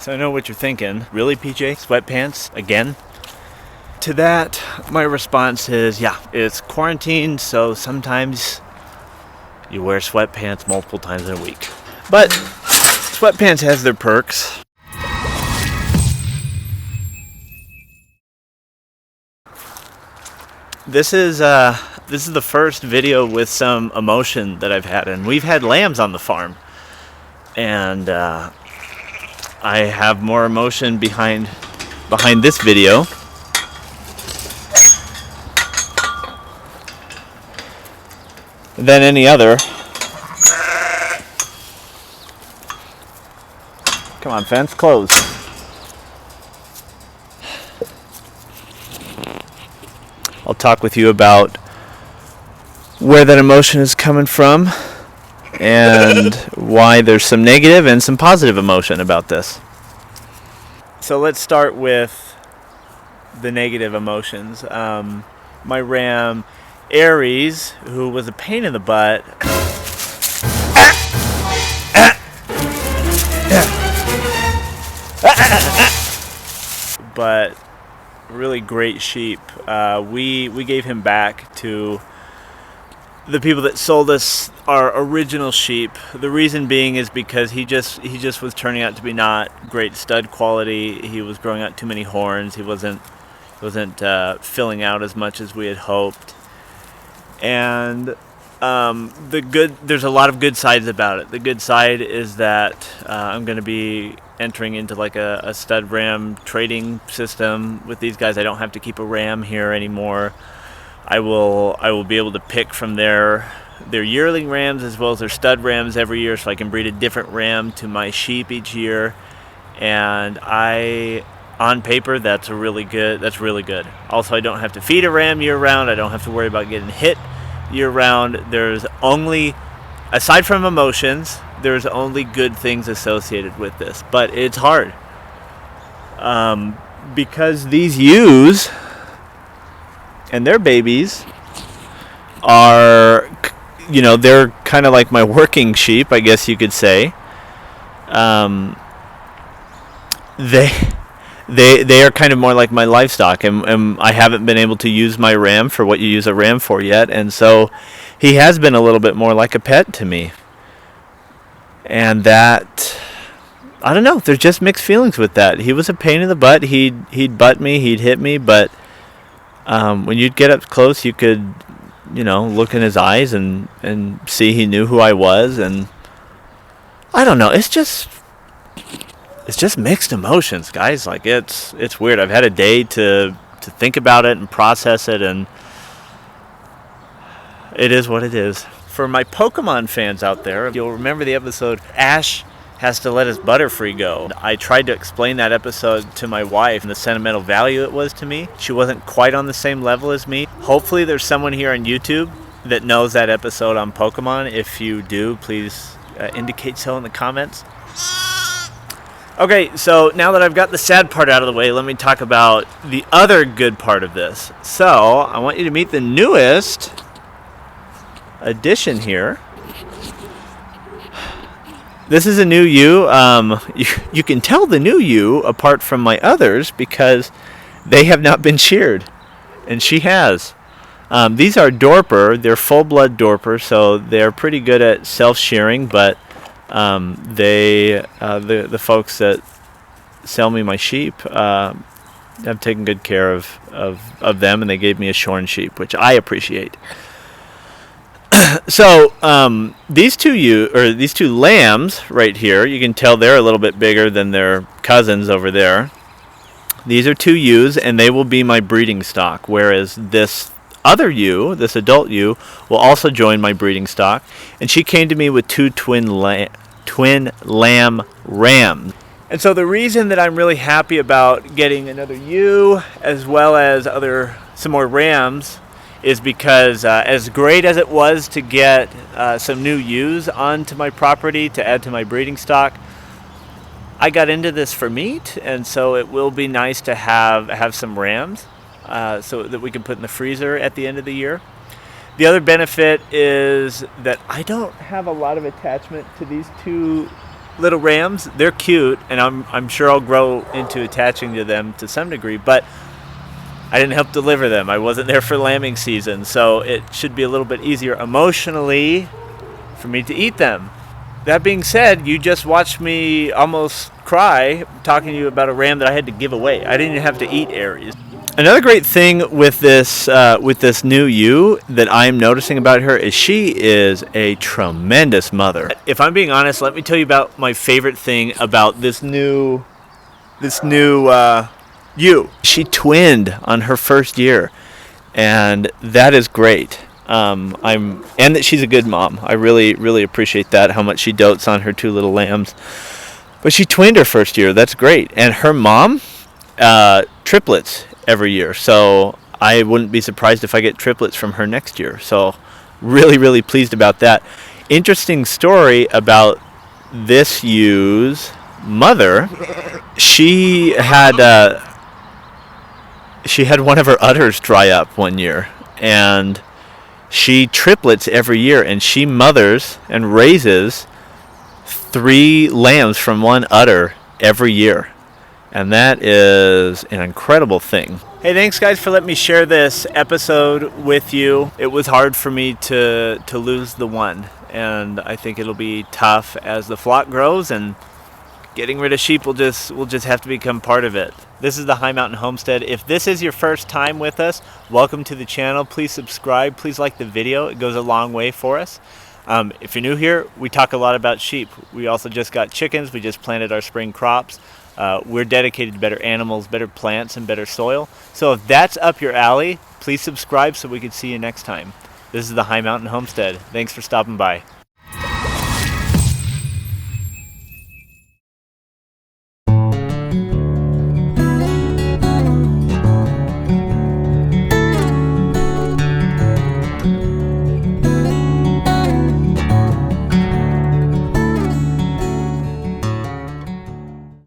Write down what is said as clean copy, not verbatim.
So I know what you're thinking. Really, PJ? Sweatpants again? To that, my response is, yeah, it's quarantine, so sometimes you wear sweatpants multiple times in a week. But sweatpants has their perks. This is the first video with some emotion that I've had, and we've had lambs on the farm, and I have more emotion behind this video. Than any other. Come on, fence, close. I'll talk with you about where that emotion is coming from and why there's some negative and some positive emotion about this. So let's start with the negative emotions. My ram Aries, who was a pain in the butt, but really great sheep. We gave him back to the people that sold us our original sheep. The reason being is because he just was turning out to be not great stud quality. He was growing out too many horns. He wasn't filling out as much as we had hoped. And there's a lot of good sides about it. The good side is that I'm going to be entering into like a stud ram trading system with these guys. I don't have to keep a ram here anymore. I will be able to pick from their yearling rams as well as their stud rams every year, so I can breed a different ram to my sheep each year. And on paper, that's really good. Also, I don't have to feed a ram year round. I don't have to worry about getting hit year round. There's only, aside from emotions, there's only good things associated with this. But it's hard. Because these ewes and their babies are, they're kind of like my working sheep, I guess you could say. They are kind of more like my livestock, and I haven't been able to use my ram for what you use a ram for yet, and so he has been a little bit more like a pet to me. And that, I don't know, there's just mixed feelings with that. He was a pain in the butt. He'd butt me, he'd hit me, but when you'd get up close, you could, look in his eyes and see he knew who I was, and I don't know, it's just mixed emotions, guys. Like, it's weird. I've had a day to think about it and process it, and it is what it is. For my Pokemon fans out there, you'll remember the episode Ash has to let his Butterfree go. I tried to explain that episode to my wife and the sentimental value it was to me. She wasn't quite on the same level as me. Hopefully there's someone here on YouTube that knows that episode on Pokemon. If you do, please indicate so in the comments. Okay, so now that I've got the sad part out of the way, let me talk about the other good part of this. So, I want you to meet the newest addition here. This is a new ewe. You can tell the new ewe apart from my others because they have not been sheared, and she has. These are Dorper. They're full-blood Dorper, so they're pretty good at self-shearing, but the folks that sell me my sheep have taken good care of them, and they gave me a shorn sheep, which I appreciate. So these two lambs right here, you can tell they're a little bit bigger than their cousins over there. These are two ewes, and they will be my breeding stock, whereas this other ewe, this adult ewe, will also join my breeding stock, and she came to me with two twin lamb rams. And so the reason that I'm really happy about getting another ewe as well as some more rams is because as great as it was to get some new ewes onto my property to add to my breeding stock, I got into this for meat, and so it will be nice to have some rams so that we can put in the freezer at the end of the year. The other benefit is that I don't have a lot of attachment to these two little rams. They're cute, and I'm sure I'll grow into attaching to them to some degree, but I didn't help deliver them. I wasn't there for lambing season, so it should be a little bit easier emotionally for me to eat them. That being said, you just watched me almost cry talking to you about a ram that I had to give away. I didn't even have to eat Aries. Another great thing with this new ewe that I'm noticing about her is she is a tremendous mother. If I'm being honest, let me tell you about my favorite thing about this new ewe. She twinned on her first year, and that is great. And that she's a good mom. I really, really appreciate that, how much she dotes on her 2 little lambs. But she twinned her first year. That's great. And her mom, triplets every year. So I wouldn't be surprised if I get triplets from her next year. So really, really pleased about that. Interesting story about this ewe's mother. She had one of her udders dry up one year, and she triplets every year, and she mothers and raises 3 lambs from one udder every year. And that is an incredible thing. Hey, thanks guys for letting me share this episode with you. It was hard for me to lose the one, and I think it'll be tough as the flock grows, and getting rid of sheep will just have to become part of it. This is the High Mountain Homestead. If this is your first time with us, welcome to the channel. Please subscribe. Please like the video. It goes a long way for us. If you're new here, we talk a lot about sheep. We also just got chickens. We just planted our spring crops. We're dedicated to better animals, better plants, and better soil. So if that's up your alley, please subscribe so we can see you next time. This is the High Mountain Homestead. Thanks for stopping by.